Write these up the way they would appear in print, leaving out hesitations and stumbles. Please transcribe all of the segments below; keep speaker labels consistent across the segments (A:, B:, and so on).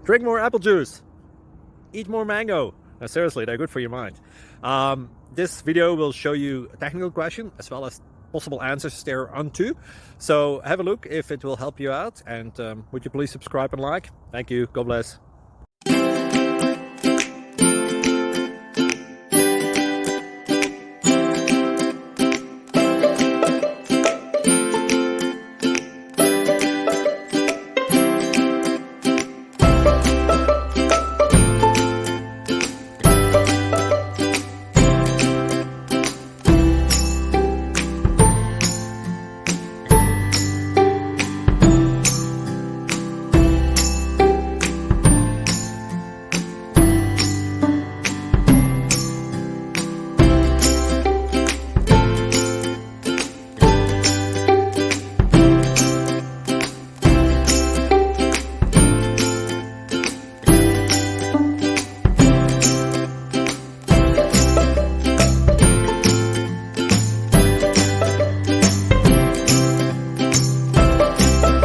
A: Drink more apple juice. Eat more mango. No, seriously, they're good for your mind. This video will show you a technical question as well as possible answers thereunto. So have a look if it will help you out, and would you please subscribe and like? Thank you. God bless.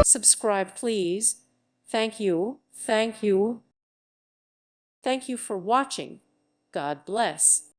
B: Subscribe, please. Thank you. Thank you. Thank you for watching. God bless.